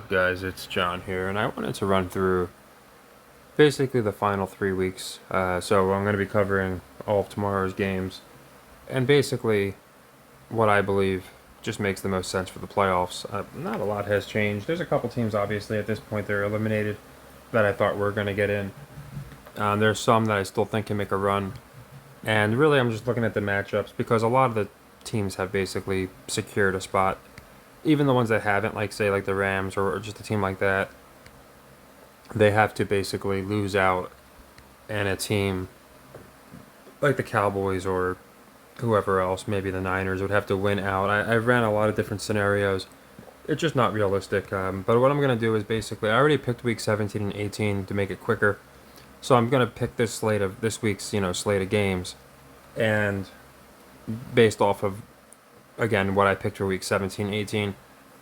Guys, it's John here, and I wanted to run through basically the final 3 weeks. So I'm going to be covering all of tomorrow's games, and basically what I believe just makes the most sense for the playoffs. Not a lot has changed. There's a couple teams, obviously, at this point they're eliminated that I thought were going to get in. There's some that I still think can make a run, and really I'm just looking at the matchups because a lot of the teams have basically secured a spot. Even the ones that haven't, like say like the Rams or just a team like that, they have to basically lose out, and a team like the Cowboys or whoever else, maybe the Niners, would have to win out. I ran a lot of different scenarios. It's just not realistic. But what I'm going to do is basically, I already picked week 17 and 18 to make it quicker. So I'm going to pick this week's slate of games, and based off of, again, what I picked for week 17, 18,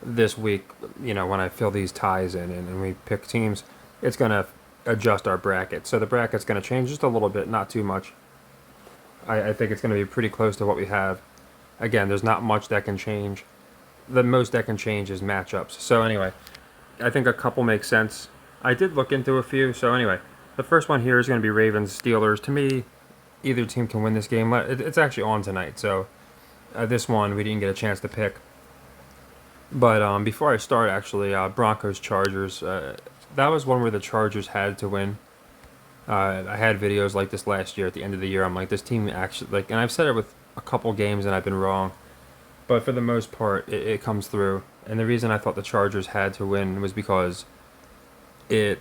this week, when I fill these ties in and we pick teams, it's going to adjust our bracket. So the bracket's going to change just a little bit, not too much. I think it's going to be pretty close to what we have. Again, there's not much that can change. The most that can change is matchups. So anyway, I think a couple make sense. I did look into a few. So anyway, the first one here is going to be Ravens Steelers. To me, either team can win this game. It's actually on tonight, so this one we didn't get a chance to pick. But before I start, actually, Broncos Chargers. That was one where the Chargers had to win. I had videos like this last year at the end of the year. I'm like, this team actually, and I've said it with a couple games and I've been wrong, but for the most part, it comes through. And the reason I thought the Chargers had to win was because I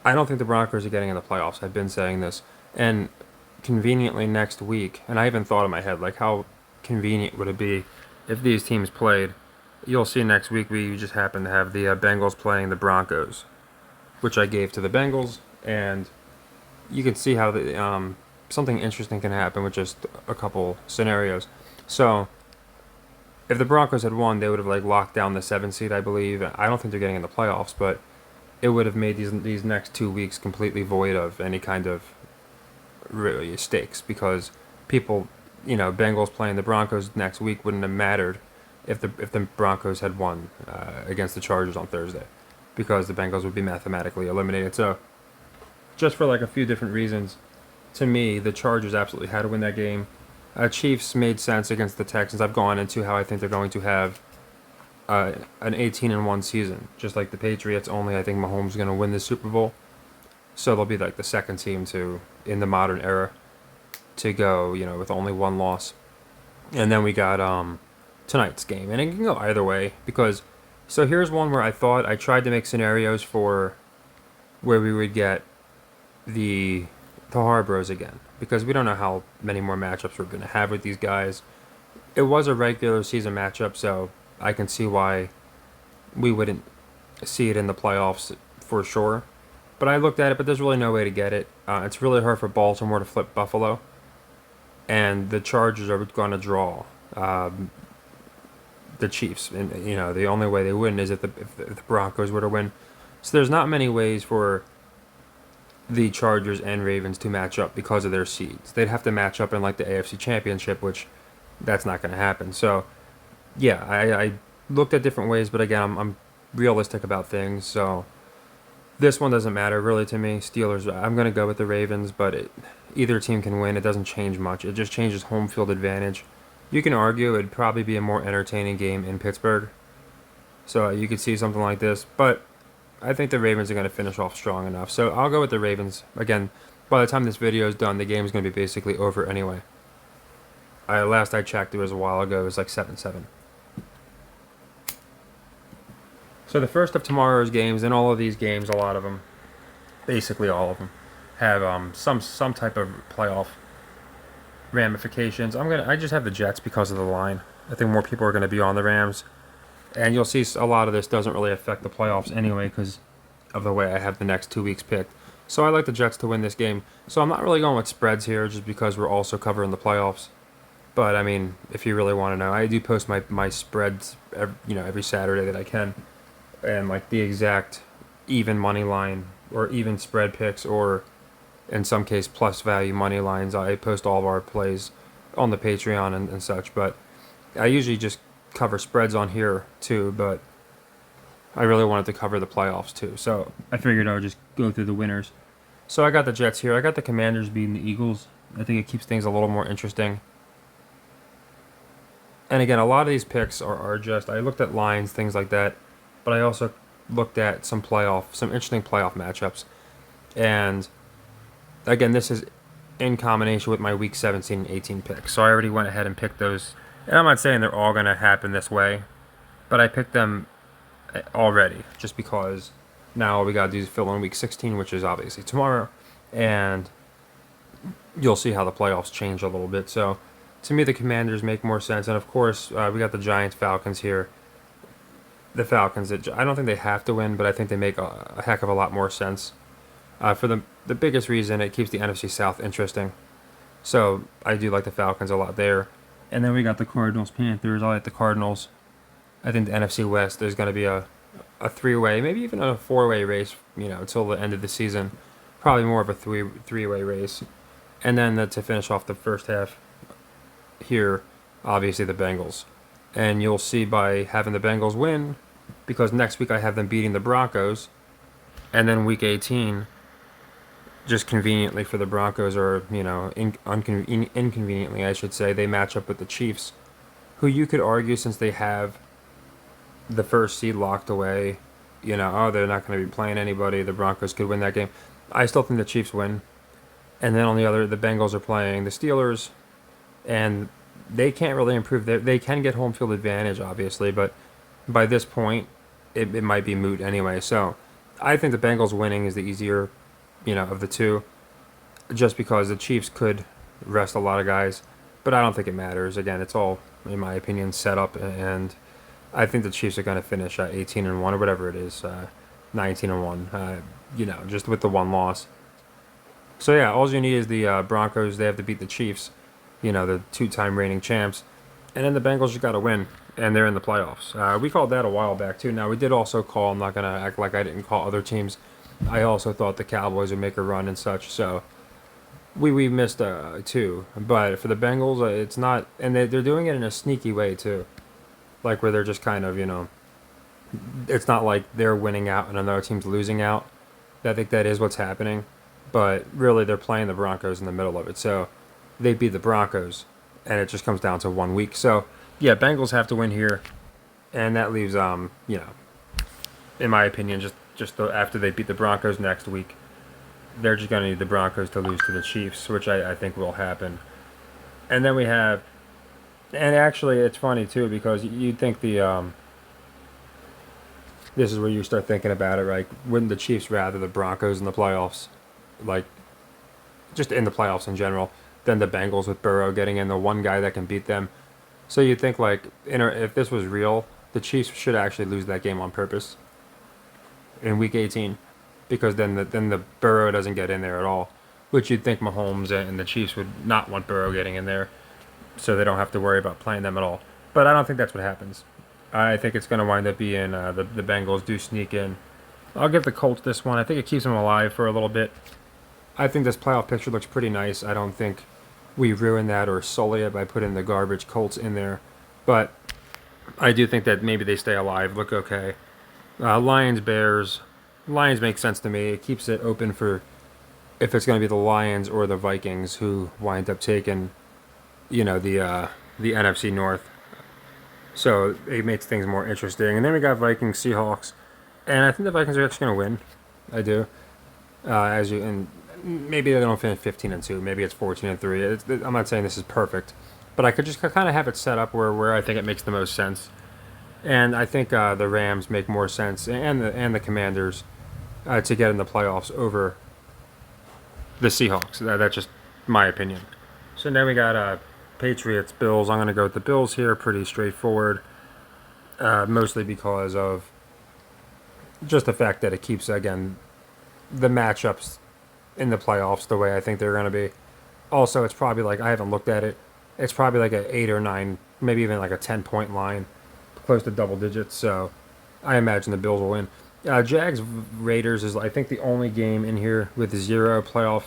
don't think the Broncos are getting in the playoffs. I've been saying this, and conveniently next week, and I even thought in my head, like, how convenient would it be if these teams played? You'll see next week we just happen to have the Bengals playing the Broncos, which I gave to the Bengals, and you can see how something interesting can happen with just a couple scenarios. So if the Broncos had won, they would have locked down the 7th seed, I believe. I don't think they're getting in the playoffs, but it would have made these next 2 weeks completely void of any kind of really stakes, because people, Bengals playing the Broncos next week wouldn't have mattered if the Broncos had won against the Chargers on Thursday, because the Bengals would be mathematically eliminated. So just for a few different reasons, to me, the Chargers absolutely had to win that game. Chiefs made sense against the Texans. I've gone into how I think they're going to have an 18-1 season, just like the Patriots. Only I think Mahomes is going to win the Super Bowl, so they'll be the second team in the modern era to go, with only one loss. And then we got tonight's game, and it can go either way, because so here's one where I tried to make scenarios for where we would get the Harbros again, because we don't know how many more matchups we're going to have with these guys. It was a regular season matchup, so I can see why we wouldn't see it in the playoffs for sure. But I looked at it, but there's really no way to get it. It's really hard for Baltimore to flip Buffalo, and the Chargers are going to draw the Chiefs. And the only way they win is if the Broncos were to win. So there's not many ways for the Chargers and Ravens to match up because of their seeds. They'd have to match up in the AFC Championship, which that's not going to happen. So yeah, I looked at different ways, but again, I'm realistic about things. So this one doesn't matter really to me. Steelers, I'm going to go with the Ravens, but either team can win. It doesn't change much. It just changes home field advantage. You can argue it'd probably be a more entertaining game in Pittsburgh, so you could see something like this, but I think the Ravens are going to finish off strong enough. So I'll go with the Ravens. Again, by the time this video is done, the game is going to be basically over anyway. Last I checked, it was a while ago. It was 7-7. So the first of tomorrow's games, and all of these games, a lot of them, basically all of them, have some type of playoff ramifications. I just have the Jets because of the line. I think more people are going to be on the Rams. And you'll see a lot of this doesn't really affect the playoffs anyway because of the way I have the next 2 weeks picked. So I like the Jets to win this game. So I'm not really going with spreads here just because we're also covering the playoffs. But, I mean, if you really want to know, I do post my spreads every Saturday that I can. And, the exact even money line or even spread picks, or in some case plus value money lines. I post all of our plays on the Patreon and such. But I usually just cover spreads on here too, but I really wanted to cover the playoffs too. So I figured I would just go through the winners. So I got the Jets here. I got the Commanders beating the Eagles. I think it keeps things a little more interesting. And again, a lot of these picks are just, I looked at lines, things like that, but I also looked at some interesting playoff matchups. And again, this is in combination with my week 17 and 18 picks. So I already went ahead and picked those. And I'm not saying they're all going to happen this way, but I picked them already just because now all we got to do is fill in week 16, which is obviously tomorrow. And you'll see how the playoffs change a little bit. So to me, the Commanders make more sense. And of course, we got the Giants Falcons here. The Falcons, I don't think they have to win, but I think they make a heck of a lot more sense. For the biggest reason, it keeps the NFC South interesting. So I do like the Falcons a lot there. And then we got the Cardinals Panthers. I like the Cardinals. I think the NFC West, there's going to be a three-way, maybe even a four-way race, until the end of the season. Probably more of a three-way race. And then to finish off the first half here, obviously the Bengals. And you'll see by having the Bengals win, because next week I have them beating the Broncos, and then week 18, just conveniently for the Broncos, or, inconveniently, I should say, they match up with the Chiefs, who you could argue, since they have the first seed locked away, they're not going to be playing anybody, the Broncos could win that game. I still think the Chiefs win. And then on the Bengals are playing the Steelers, and they can't really improve. They can get home field advantage, obviously, but by this point, it might be moot anyway. So I think the Bengals winning is the easier, of the two, just because the Chiefs could rest a lot of guys, but I don't think it matters. Again, it's all, in my opinion, set up, and I think the Chiefs are going to finish 18-1 or whatever it is, 19-1, just with the one loss. So yeah, all you need is the Broncos. They have to beat the Chiefs, the two-time reigning champs. And then the Bengals just got to win, and they're in the playoffs. We called that a while back, too. Now, we did also call, I'm not going to act like I didn't call other teams. I also thought the Cowboys would make a run and such, so we missed two. But for the Bengals, it's not, and they're doing it in a sneaky way, too. Like where they're just kind of, it's not like they're winning out and another team's losing out. I think that is what's happening. But really, they're playing the Broncos in the middle of it. So they beat the Broncos, and it just comes down to 1 week. So, yeah, Bengals have to win here. And that leaves, in my opinion, just after they beat the Broncos next week, they're just going to need the Broncos to lose to the Chiefs, which I think will happen. And then we have, and actually it's funny, too, because you'd think this is where you start thinking about it, right? Wouldn't the Chiefs rather the Broncos in the playoffs? Like, just in the playoffs in general, than the Bengals with Burrow getting in, the one guy that can beat them. So you'd think, like, if this was real, the Chiefs should actually lose that game on purpose in Week 18, because then the Burrow doesn't get in there at all, which you'd think Mahomes and the Chiefs would not want Burrow getting in there, so they don't have to worry about playing them at all. But I don't think that's what happens. I think it's going to wind up being the Bengals do sneak in. I'll give the Colts this one. I think it keeps them alive for a little bit. I think this playoff picture looks pretty nice. I don't think we ruin that or sully it by putting the garbage Colts in there. But I do think that maybe they stay alive, look okay. Lions, Bears. Lions make sense to me. It keeps it open for if it's going to be the Lions or the Vikings who wind up taking, the NFC North. So it makes things more interesting. And then we got Vikings, Seahawks. And I think the Vikings are actually going to win. I do. And maybe they don't finish 15-2. Maybe it's 14-3. I'm not saying this is perfect, but I could just kind of have it set up where I think it makes the most sense. And I think the Rams make more sense, and the Commanders to get in the playoffs over the Seahawks. That's just my opinion. So then we got Patriots, Bills. I'm going to go with the Bills here. Pretty straightforward, mostly because of just the fact that it keeps, again, the matchups in the playoffs the way I think they're going to be. Also, it's probably like, I haven't looked at it, it's probably like an 8 or 9, maybe even like a 10-point line, close to double digits, so I imagine the Bills will win. Jags Raiders is, I think, the only game in here with 0 playoff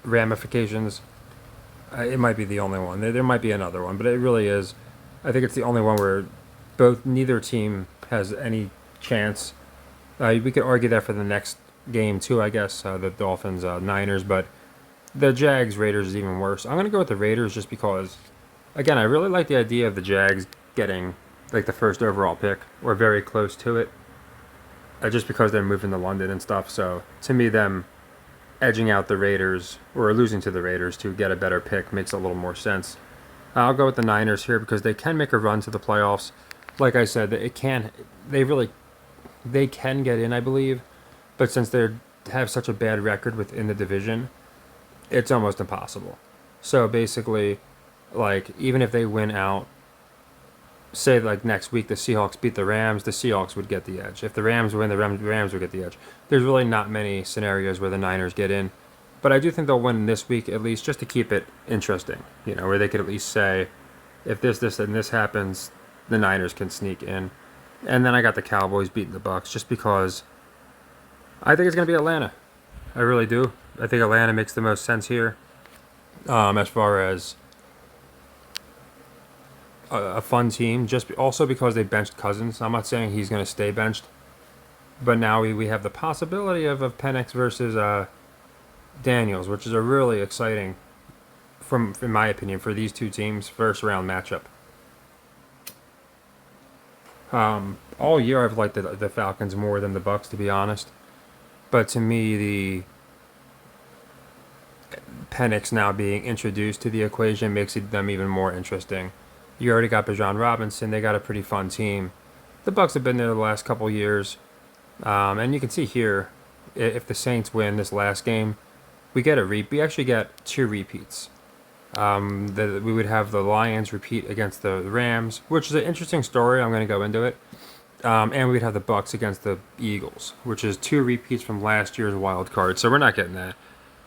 ramifications. It might be the only one. There might be another one, but it really is. I think it's the only one where neither team has any chance. We could argue that for the next game too, I guess, the Dolphins Niners, but the Jags Raiders is even worse. I'm gonna go with the Raiders just because, again, I really like the idea of the Jags getting like the first overall pick or very close to it, just because they're moving to London and stuff. So to me, them edging out the Raiders or losing to the Raiders to get a better pick makes a little more sense. I'll go with the Niners here because they can make a run to the playoffs. Like I said, they can get in, I believe, but since they have such a bad record within the division, it's almost impossible. So basically, like, even if they win out, say like next week the Seahawks beat the Rams, the Seahawks would get the edge. If the Rams win, the Rams would get the edge. There's really not many scenarios where the Niners get in, but I do think they'll win this week at least, just to keep it interesting. Where they could at least say, if this, and this happens, the Niners can sneak in. And then I got the Cowboys beating the Bucks just because I think it's going to be Atlanta. I really do. I think Atlanta makes the most sense here, as far as a fun team. Just also because they benched Cousins. I'm not saying he's going to stay benched, but now we have the possibility of Penix versus Daniels, which is a really exciting, in my opinion, for these two teams, first round matchup. All year I've liked the Falcons more than the Bucks, to be honest. But to me, the Penix now being introduced to the equation makes them even more interesting. You already got Bijan Robinson. They got a pretty fun team. The Bucks have been there the last couple years. And you can see here, if the Saints win this last game, we actually get 2 repeats. We would have the Lions repeat against the Rams, which is an interesting story. I'm going to go into it. And we'd have the Bucks against the Eagles, which is 2 repeats from last year's wild card. So we're not getting that.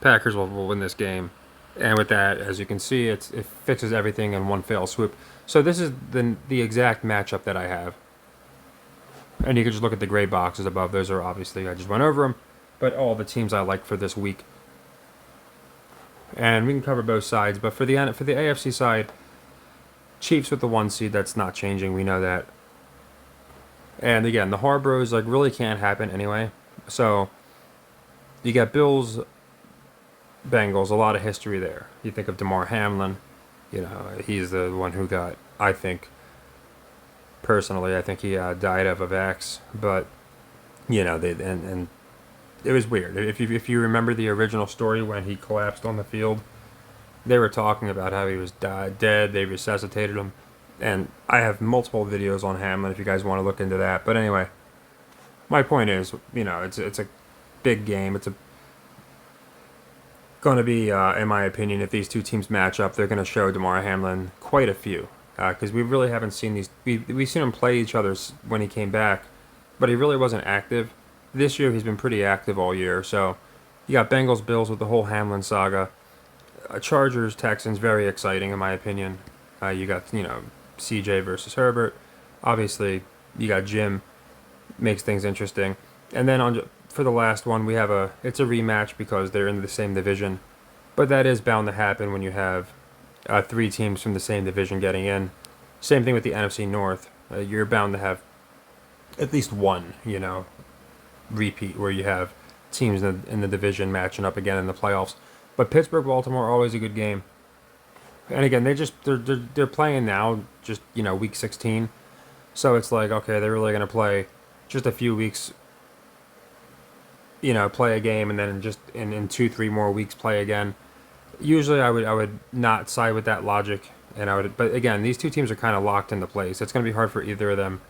Packers will win this game. And with that, as you can see, it fixes everything in one fell swoop. So this is the exact matchup that I have. And you can just look at the gray boxes above. Those are obviously, I just went over them. But all the teams I like for this week. And we can cover both sides. But for the AFC side, Chiefs with the 1 seed, that's not changing. We know that. And again, the Harbros really can't happen anyway. So you got Bills, Bengals, a lot of history there. You think of Damar Hamlin, he's the one who got, I think, personally, I think he died of a vax. But and it was weird. If you remember the original story when he collapsed on the field, they were talking about how he was dead. They resuscitated him. And I have multiple videos on Hamlin if you guys want to look into that. But anyway, my point is, it's a big game. It's going to be, in my opinion, if these two teams match up, they're going to show Damar Hamlin quite a few. Because we really haven't seen these. We've seen him play each other when he came back, but he really wasn't active. This year he's been pretty active all year. So you got Bengals, Bills with the whole Hamlin saga. Chargers, Texans, very exciting in my opinion. You got, CJ versus Herbert. Obviously, you got Jim. Makes things interesting. And then for the last one, it's a rematch because they're in the same division. But that is bound to happen when you have 3 teams from the same division getting in. Same thing with the NFC North. You're bound to have at least one, repeat where you have teams in the division matching up again in the playoffs. But Pittsburgh, Baltimore, always a good game. And again, they're playing now, just week 16, so it's like, okay, they're really gonna play just a few weeks, play a game, and then just in 2-3 more weeks play again. Usually, I would not side with that logic, but again, these two teams are kind of locked into place. It's gonna be hard for either of them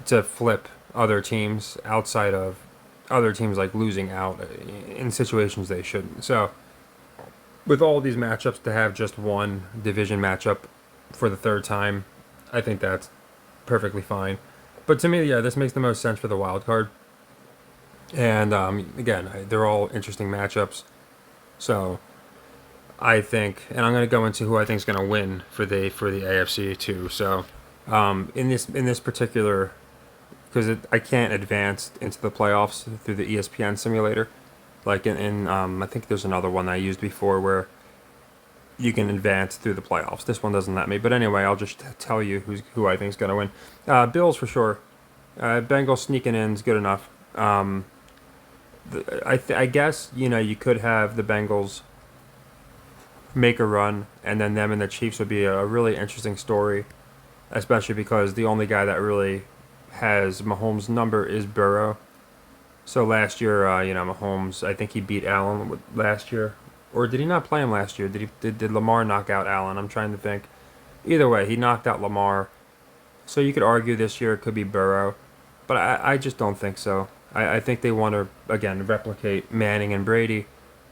to flip other teams outside of other teams like losing out in situations they shouldn't. So with all these matchups, to have just one division matchup for the 3rd time, I think that's perfectly fine. But to me, this makes the most sense for the wild card. And again, they're all interesting matchups. So I think, and I'm going to go into who I think is going to win for the AFC too. So in this particular, because I can't advance into the playoffs through the ESPN simulator. Like I think there's another one I used before where you can advance through the playoffs. This one doesn't let me. But anyway, I'll just tell you who I think is going to win. Bills for sure. Bengals sneaking in is good enough. I guess you could have the Bengals make a run, and then them and the Chiefs would be a really interesting story, especially because the only guy that really has Mahomes' number is Burrow. So last year, Mahomes, I think he beat Allen last year, or did he not play him last year? Did Lamar knock out Allen? I'm trying to think. Either way, he knocked out Lamar. So you could argue this year it could be Burrow, but I just don't think so. I think they want to again replicate Manning and Brady,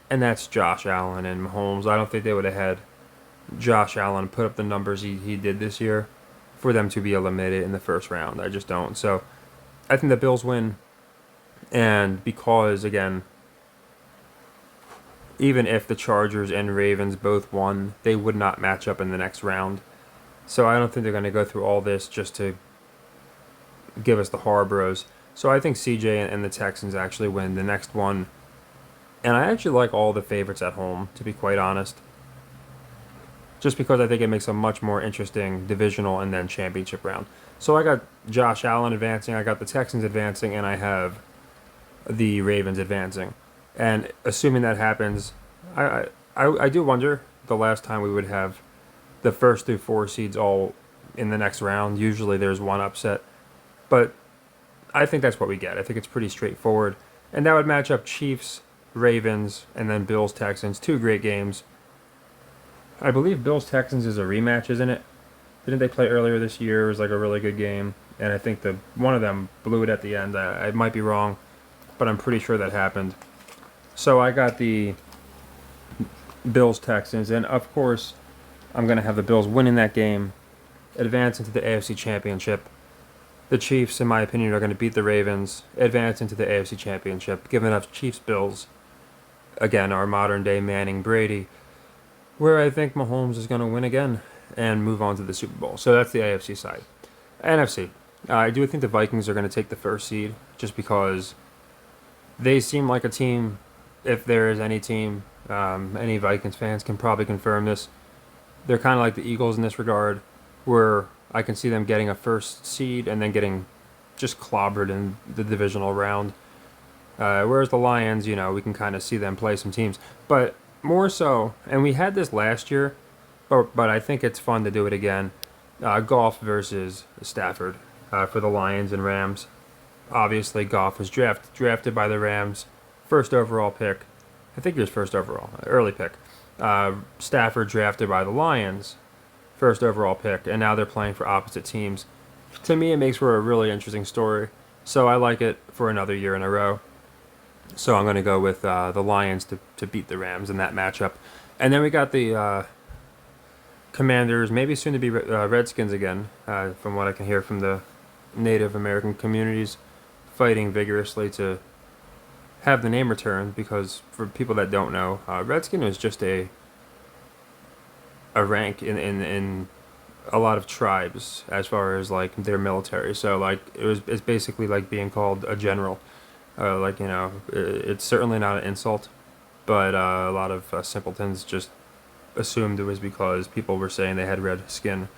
and that's Josh Allen and Mahomes. I don't think they would have had Josh Allen put up the numbers he did this year for them to be eliminated in the first round. I just don't. So I think the Bills win, and because again, even if the Chargers and Ravens both won, they would not match up in the next round. So I don't think they're going to go through all this just to give us the Harbros. So I think CJ and the Texans actually win the next one. And I actually like all the favorites at home, to be quite honest. Just because I think it makes a much more interesting divisional and then championship round. So I got Josh Allen advancing, I got the Texans advancing, and I have the Ravens advancing. And assuming that happens, I do wonder the last time we would have the first through 4 seeds all in the next round. Usually there's one upset. But I think that's what we get. I think it's pretty straightforward. And that would match up Chiefs, Ravens, and then Bills, Texans. 2 great games. I believe Bills, Texans is a rematch, isn't it? Didn't they play earlier this year? It was like a really good game. And I think one of them blew it at the end. I might be wrong, but I'm pretty sure that happened. So I got the Bills, Texans. And of course, I'm going to have the Bills winning that game, advance into the AFC Championship. The Chiefs, in my opinion, are going to beat the Ravens, advance into the AFC Championship, giving us Chiefs-Bills. Again, our modern-day Manning-Brady, where I think Mahomes is going to win again and move on to the Super Bowl. So that's the AFC side. NFC, I do think the Vikings are going to take the first seed just because they seem like a team, if there is any team, any Vikings fans can probably confirm this. They're kind of like the Eagles in this regard, where I can see them getting a first seed and then getting just clobbered in the divisional round. Whereas the Lions, we can kind of see them play some teams. But more so, and we had this last year, but I think it's fun to do it again. Goff versus Stafford for the Lions and Rams. Obviously, Goff was drafted by the Rams, first overall pick. I think he was first overall, early pick. Stafford drafted by the Lions, first overall pick, and now they're playing for opposite teams. To me, it makes for a really interesting story, so I like it for another year in a row. So I'm going to go with the Lions to beat the Rams in that matchup. And then we got the Commanders, maybe soon to be Redskins again, from what I can hear from the Native American communities, fighting vigorously to have the name returned, because for people that don't know, Redskin was just a rank in a lot of tribes as far as like their military. So like it's basically like being called a general. It's certainly not an insult, but a lot of simpletons just assumed it was because people were saying they had red skin,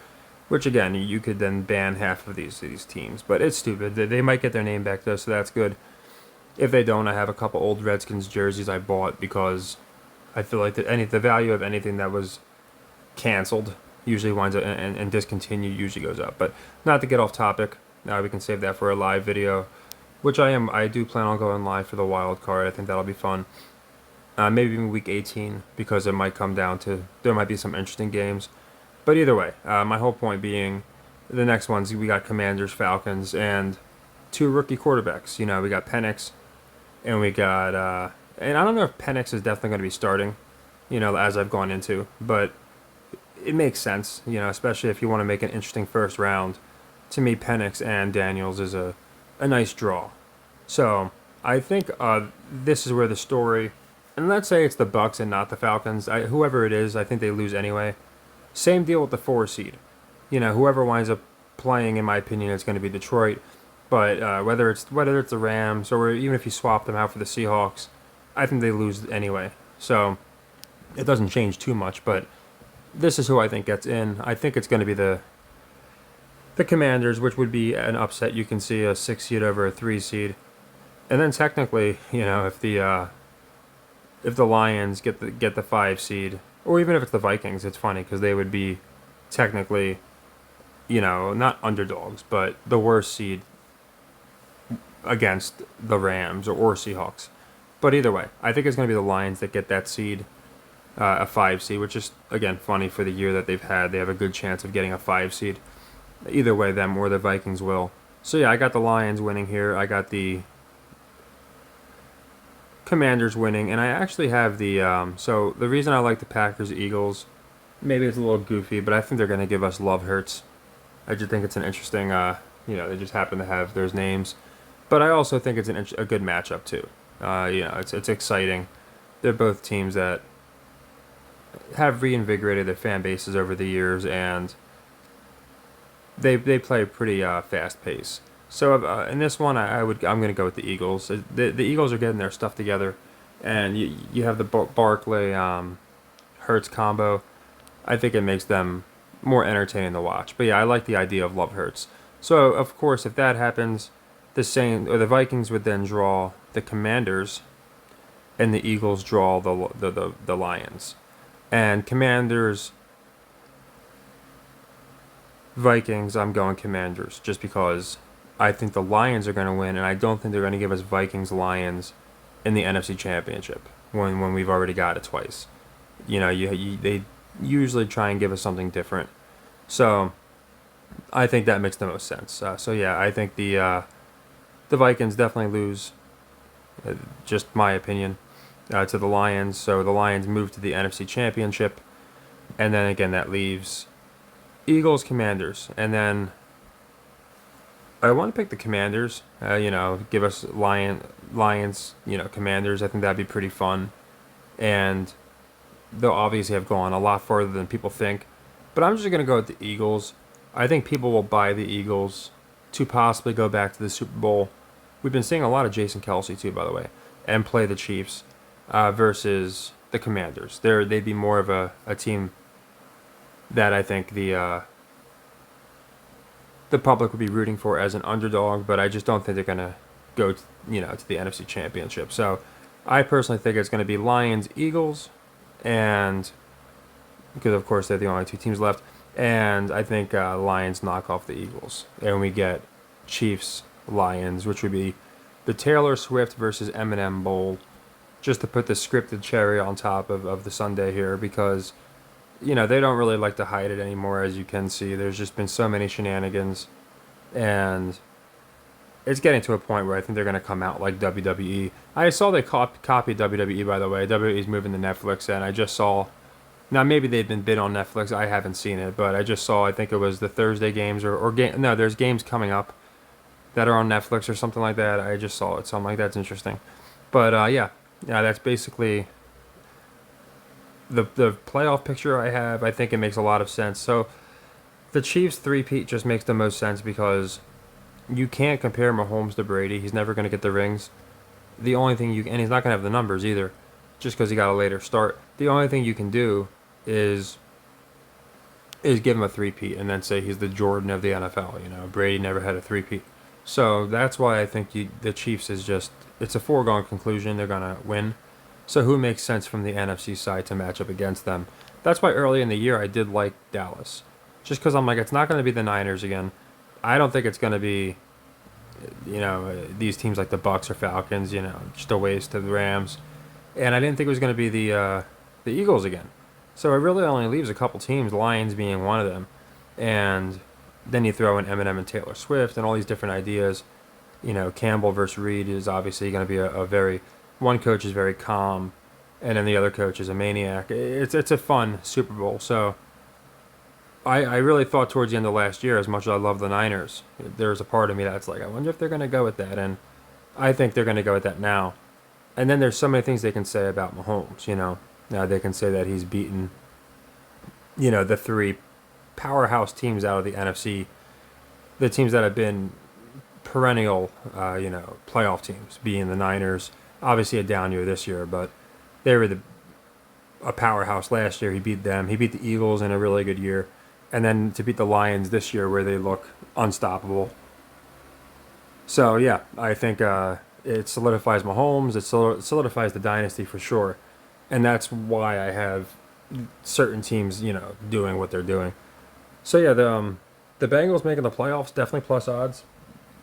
which again you could then ban half of these teams. But it's stupid. They might get their name back though, so that's good. If they don't, I have a couple old Redskins jerseys I bought because I feel like the value of anything that was canceled usually winds up and discontinued usually goes up. But not to get off topic, we can save that for a live video, which I do plan on going live for the wild card. I think that'll be fun. Maybe even week 18, because it might come down to there might be some interesting games. But either way, my whole point being the next ones we got Commanders, Falcons, and 2 rookie quarterbacks. We got Penix. And we got, and I don't know if Penix is definitely going to be starting, as I've gone into, but it makes sense, especially if you want to make an interesting first round. To me, Penix and Daniels is a nice draw. So I think this is where the story, and let's say it's the Bucks and not the Falcons. Whoever it is, I think they lose anyway. Same deal with the 4 seed. Whoever winds up playing, in my opinion, is going to be Detroit. But whether it's the Rams or even if you swap them out for the Seahawks, I think they lose anyway. So it doesn't change too much. But this is who I think gets in. I think it's going to be the the Commanders, which would be an upset. You can see a 6 seed over a 3 seed, and then technically, if the Lions get the 5 seed, or even if it's the Vikings, it's funny because they would be technically, not underdogs, but the worst seed against the Rams or Seahawks. But either way, I think it's going to be the Lions that get that seed, a 5 seed, which is, again, funny for the year that they've had. They have a good chance of getting a 5 seed. Either way, them or the Vikings will. So yeah, I got the Lions winning here. I got the Commanders winning, and I actually have so the reason I like the Packers-Eagles, maybe it's a little goofy, but I think they're going to give us love hurts. I just think it's an interesting, they just happen to have those names. But I also think it's a good matchup, too. It's exciting. They're both teams that have reinvigorated their fan bases over the years, and they play pretty fast pace. So in this one, I'm going to go with the Eagles. The Eagles are getting their stuff together, and you have the Barkley Hurts combo. I think it makes them more entertaining to watch. But yeah, I like the idea of love Hurts. So of course, if that happens, the Vikings would then draw the Commanders, and the Eagles draw the Lions, and Commanders. Vikings, I'm going Commanders, just because I think the Lions are going to win, and I don't think they're going to give us Vikings-Lions in the NFC Championship when we've already got it twice. They usually try and give us something different. So I think that makes the most sense. So yeah, I think the Vikings definitely lose, just my opinion, to the Lions. So the Lions move to the NFC Championship, and then again that leaves Eagles, Commanders, and then I want to pick the Commanders. Give us Lions, Commanders. I think that'd be pretty fun, and they'll obviously have gone a lot farther than people think. But I'm just gonna go with the Eagles. I think people will buy the Eagles to possibly go back to the Super Bowl. We've been seeing a lot of Jason Kelsey too, by the way, and play the Chiefs versus the Commanders. They'd be more of a team that I think the public would be rooting for as an underdog, but I just don't think they're gonna go to the NFC Championship. So I personally think it's going to be Lions, Eagles, and because of course they're the only two teams left, and I think Lions knock off the Eagles, and we get Chiefs, Lions, which would be the Taylor Swift versus Eminem Bowl, just to put the scripted cherry on top of the Sunday here, because they don't really like to hide it anymore, as you can see. There's just been so many shenanigans, and it's getting to a point where I think they're going to come out like WWE. I saw they copied WWE, by the way. WWE's moving to Netflix, and I just saw, now maybe they've been bid on Netflix. I haven't seen it, but I just saw, I think it was the Thursday games, no, there's games coming up that are on Netflix or something like that. I just saw it, so I'm like, that's interesting. But yeah, that's basically the playoff picture I have. I think it makes a lot of sense. So the Chiefs three-peat just makes the most sense because you can't compare Mahomes to Brady. He's never going to get the rings. The only thing and he's not going to have the numbers either, just because he got a later start. The only thing you can do is give him a three-peat and then say he's the Jordan of the NFL. Brady never had a three-peat. So that's why I think the Chiefs it's a foregone conclusion they're going to win. So who makes sense from the NFC side to match up against them? That's why early in the year I did like Dallas. Just because I'm like, it's not going to be the Niners again. I don't think it's going to be, these teams like the Bucks or Falcons, just a waste to the Rams. And I didn't think it was going to be the Eagles again. So it really only leaves a couple teams, Lions being one of them. And then you throw in Eminem and Taylor Swift and all these different ideas. Campbell versus Reed is obviously going to be one coach is very calm, and then the other coach is a maniac. It's a fun Super Bowl. So I really thought towards the end of last year, as much as I love the Niners, there's a part of me that's like, I wonder if they're going to go with that. And I think they're going to go with that now. And then there's so many things they can say about Mahomes, Now they can say that he's beaten, the three powerhouse teams out of the NFC, the teams that have been perennial, playoff teams, being the Niners. Obviously a down year this year, but they were a powerhouse last year. He beat them. He beat the Eagles in a really good year. and then to beat the Lions this year where they look unstoppable. So yeah, I think it solidifies Mahomes. It solidifies the dynasty for sure, and that's why I have certain teams, doing what they're doing. So yeah, the Bengals making the playoffs definitely plus odds.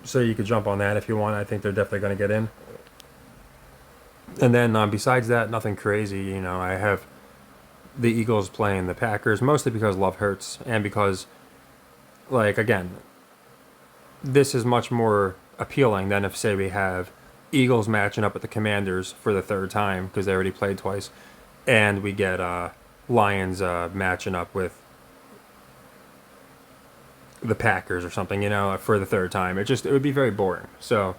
So you could jump on that if you want. I think they're definitely going to get in. And then besides that, nothing crazy. I have the Eagles playing the Packers mostly because love hurts and because, like, again, this is much more appealing than if, say, we have Eagles matching up with the Commanders for the third time because they already played twice, and we get Lions matching up with the Packers or something, for the third time. It would be very boring. So,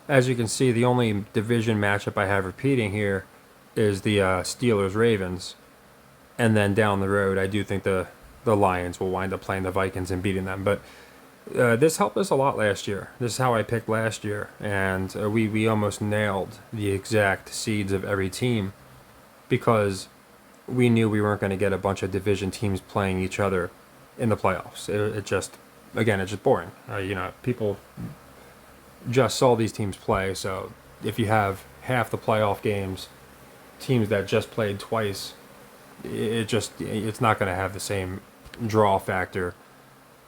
as you can see, the only division matchup I have repeating here is the Steelers-Ravens, and then down the road, I do think the Lions will wind up playing the Vikings and beating them. But this helped us a lot last year. This is how I picked last year, and we almost nailed the exact seeds of every team because we knew we weren't going to get a bunch of division teams playing each other in the playoffs. It's just boring. People just saw these teams play, so if you have half the playoff games, teams that just played twice, it's not going to have the same draw factor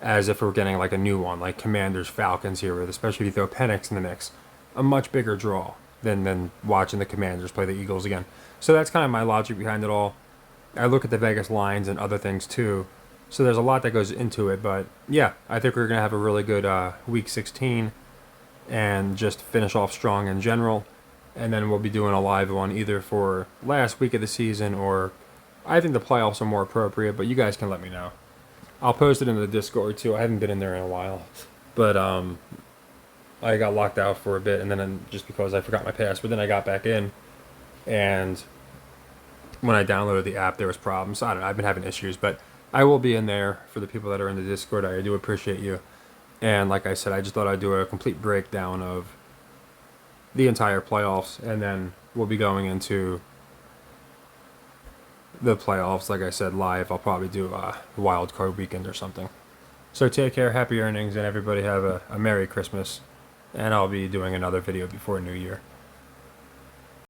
as if we're getting like a new one, like Commanders Falcons here, especially if you throw Penix in the mix, a much bigger draw than watching the Commanders play the Eagles again. So that's kind of my logic behind it all. I look at the Vegas lines and other things too, so there's a lot that goes into it. But yeah, I think we're going to have a really good Week 16 and just finish off strong in general. And then we'll be doing a live one either for last week of the season, or I think the playoffs are more appropriate, but you guys can let me know. I'll post it in the Discord too. I haven't been in there in a while, but I got locked out for a bit, and then just because I forgot my password, then I got back in, and when I downloaded the app, there was problems. I don't know. I've been having issues, but I will be in there for the people that are in the Discord. I do appreciate you. And like I said, I just thought I'd do a complete breakdown of the entire playoffs, and then we'll be going into the playoffs, like I said, live. I'll probably do a wild card weekend or something. So take care, happy earnings, and everybody have a Merry Christmas. And I'll be doing another video before New Year.